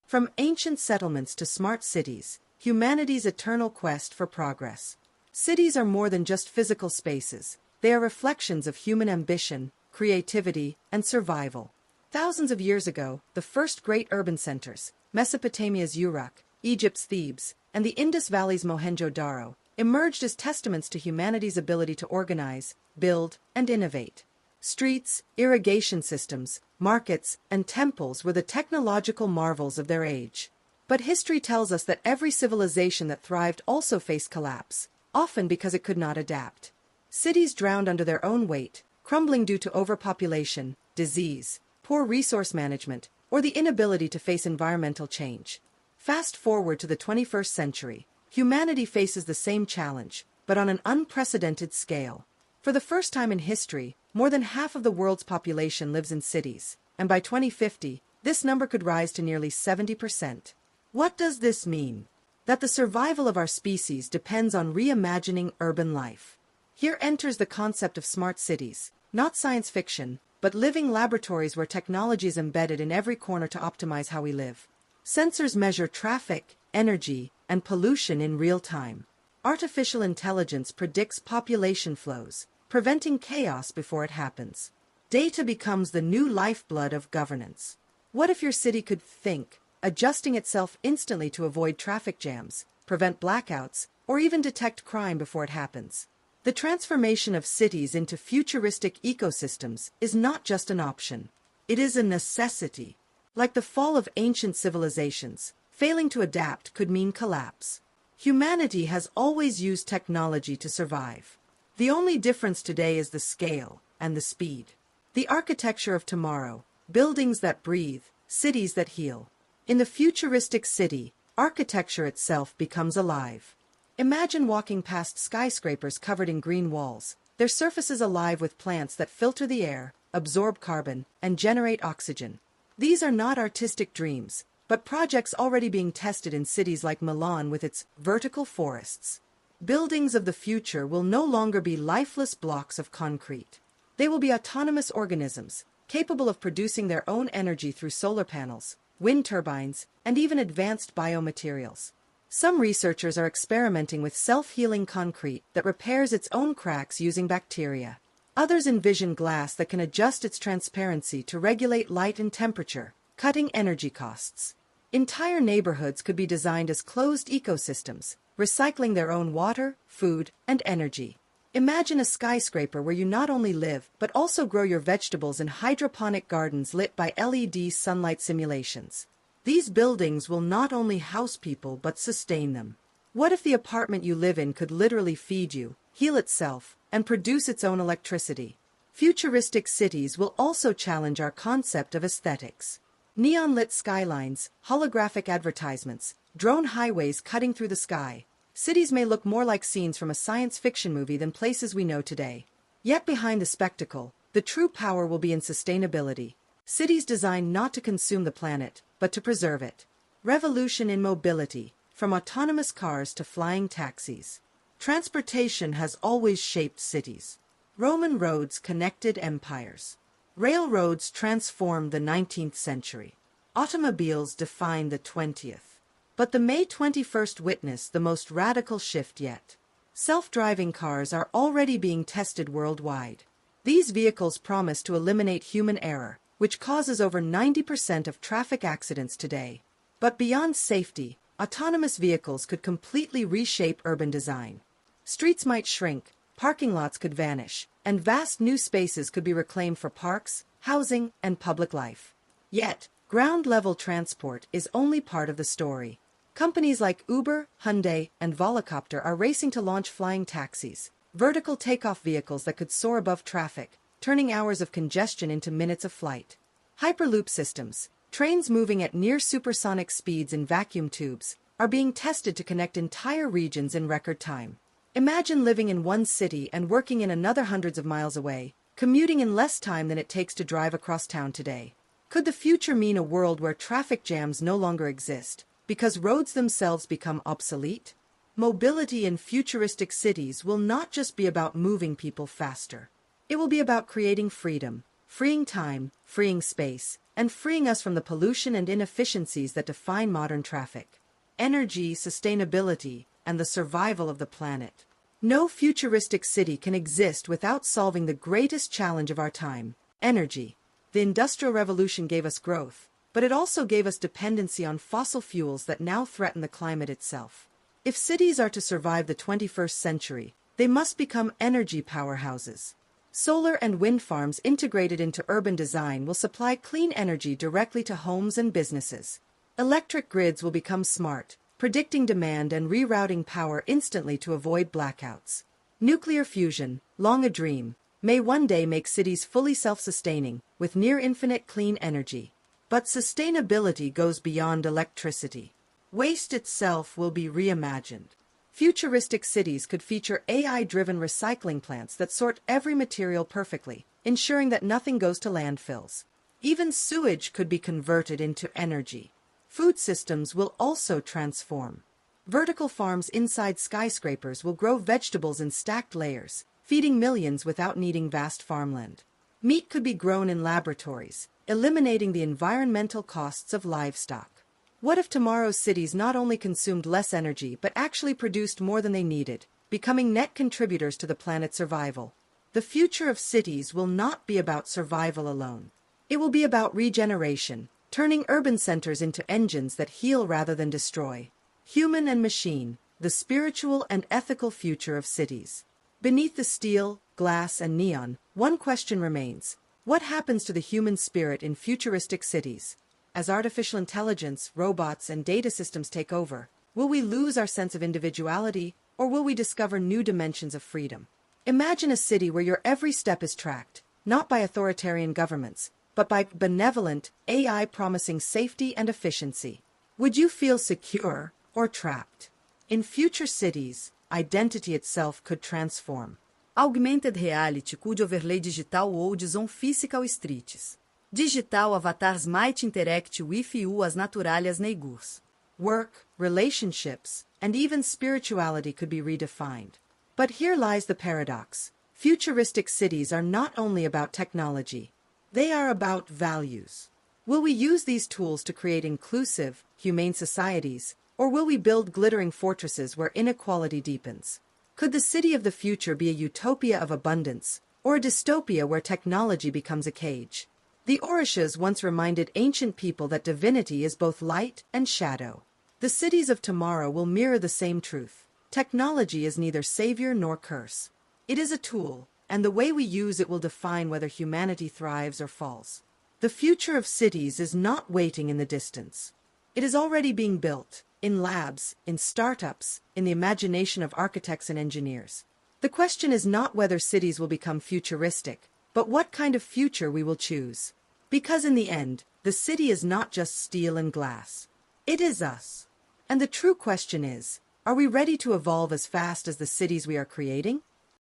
From ancient settlements to smart cities, humanity's eternal quest for progress. Cities are more than just physical spaces. They are reflections of human ambition, creativity, and survival. Thousands of years ago, the first great urban centers, Mesopotamia's Uruk, Egypt's Thebes, and the Indus Valley's Mohenjo-Daro, emerged as testaments to humanity's ability to organize, build, and innovate. Streets, irrigation systems, markets, and temples were the technological marvels of their age. But history tells us that every civilization that thrived also faced collapse, often because it could not adapt. Cities drowned under their own weight, crumbling due to overpopulation, disease, poor resource management, or the inability to face environmental change. Fast forward to the 21st century, humanity faces the same challenge, but on an unprecedented scale. For the first time in history, more than half of the world's population lives in cities, and by 2050, this number could rise to nearly 70%. What does this mean? That the survival of our species depends on reimagining urban life. Here enters the concept of smart cities, not science fiction, but living laboratories where technology is embedded in every corner to optimize how we live. Sensors measure traffic, energy, and pollution in real time. Artificial intelligence predicts population flows, preventing chaos before it happens. Data becomes the new lifeblood of governance. What if your city could think, adjusting itself instantly to avoid traffic jams, prevent blackouts, or even detect crime before it happens? The transformation of cities into futuristic ecosystems is not just an option. It is a necessity. Like the fall of ancient civilizations, failing to adapt could mean collapse. Humanity has always used technology to survive. The only difference today is the scale and the speed. The architecture of tomorrow, buildings that breathe, cities that heal. In the futuristic city, architecture itself becomes alive. Imagine walking past skyscrapers covered in green walls, their surfaces alive with plants that filter the air, absorb carbon, and generate oxygen. These are not artistic dreams, but projects already being tested in cities like Milan with its vertical forests. Buildings of the future will no longer be lifeless blocks of concrete. They will be autonomous organisms, capable of producing their own energy through solar panels, wind turbines, and even advanced biomaterials. Some researchers are experimenting with self-healing concrete that repairs its own cracks using bacteria. Others envision glass that can adjust its transparency to regulate light and temperature, cutting energy costs. Entire neighborhoods could be designed as closed ecosystems, recycling their own water, food, and energy. Imagine a skyscraper where you not only live, but also grow your vegetables in hydroponic gardens lit by LED sunlight simulations. These buildings will not only house people but sustain them. What if the apartment you live in could literally feed you, heal itself, and produce its own electricity? Futuristic cities will also challenge our concept of aesthetics. Neon-lit skylines, holographic advertisements, drone highways cutting through the sky. Cities may look more like scenes from a science fiction movie than places we know today. Yet behind the spectacle, the true power will be in sustainability. Cities designed not to consume the planet, but to preserve it. Revolution in mobility, from autonomous cars to flying taxis. Transportation has always shaped cities. Roman roads connected empires. Railroads transformed the 19th century. Automobiles defined the 20th. But the May 21st witnessed the most radical shift yet. Self-driving cars are already being tested worldwide. These vehicles promise to eliminate human error, which causes over 90% of traffic accidents today. But beyond safety, autonomous vehicles could completely reshape urban design. Streets might shrink, parking lots could vanish, and vast new spaces could be reclaimed for parks, housing, and public life. Yet, ground-level transport is only part of the story. Companies like Uber, Hyundai, and Volocopter are racing to launch flying taxis, vertical takeoff vehicles that could soar above traffic, turning hours of congestion into minutes of flight. Hyperloop systems, trains moving at near supersonic speeds in vacuum tubes, are being tested to connect entire regions in record time. Imagine living in one city and working in another hundreds of miles away, commuting in less time than it takes to drive across town today. Could the future mean a world where traffic jams no longer exist, because roads themselves become obsolete? Mobility in futuristic cities will not just be about moving people faster. It will be about creating freedom, freeing time, freeing space, and freeing us from the pollution and inefficiencies that define modern traffic. Energy, sustainability, and the survival of the planet. No futuristic city can exist without solving the greatest challenge of our time: energy. The Industrial Revolution gave us growth, but it also gave us dependency on fossil fuels that now threaten the climate itself. If cities are to survive the 21st century, they must become energy powerhouses. Solar and wind farms integrated into urban design will supply clean energy directly to homes and businesses. Electric grids will become smart, predicting demand and rerouting power instantly to avoid blackouts. Nuclear fusion, long a dream, may one day make cities fully self-sustaining, with near-infinite clean energy. But sustainability goes beyond electricity. Waste itself will be reimagined. Futuristic cities could feature AI-driven recycling plants that sort every material perfectly, ensuring that nothing goes to landfills. Even sewage could be converted into energy. Food systems will also transform. Vertical farms inside skyscrapers will grow vegetables in stacked layers, feeding millions without needing vast farmland. Meat could be grown in laboratories, eliminating the environmental costs of livestock. What if tomorrow's cities not only consumed less energy but actually produced more than they needed, becoming net contributors to the planet's survival? The future of cities will not be about survival alone. It will be about regeneration, turning urban centers into engines that heal rather than destroy. Human and machine, the spiritual and ethical future of cities. Beneath the steel, glass, and neon, one question remains: what happens to the human spirit in futuristic cities? As artificial intelligence, robots, and data systems take over, will we lose our sense of individuality, or will we discover new dimensions of freedom? Imagine a city where your every step is tracked, not by authoritarian governments, but by benevolent AI promising safety and efficiency. Would you feel secure or trapped? In future cities, identity itself could transform. Augmented reality could overlay digital worlds on physical streets. Digital avatars might interact with you as naturalhas neighbors. Work, relationships, and even spirituality could be redefined. But here lies the paradox. Futuristic cities are not only about technology. They are about values. Will we use these tools to create inclusive, humane societies, or will we build glittering fortresses where inequality deepens? Could the city of the future be a utopia of abundance, or a dystopia where technology becomes a cage? The Orishas once reminded ancient people that divinity is both light and shadow. The cities of tomorrow will mirror the same truth. Technology is neither savior nor curse. It is a tool, and the way we use it will define whether humanity thrives or falls. The future of cities is not waiting in the distance. It is already being built, in labs, in startups, in the imagination of architects and engineers. The question is not whether cities will become futuristic, but what kind of future we will choose. Because in the end, the city is not just steel and glass. It is us. And the true question is, are we ready to evolve as fast as the cities we are creating?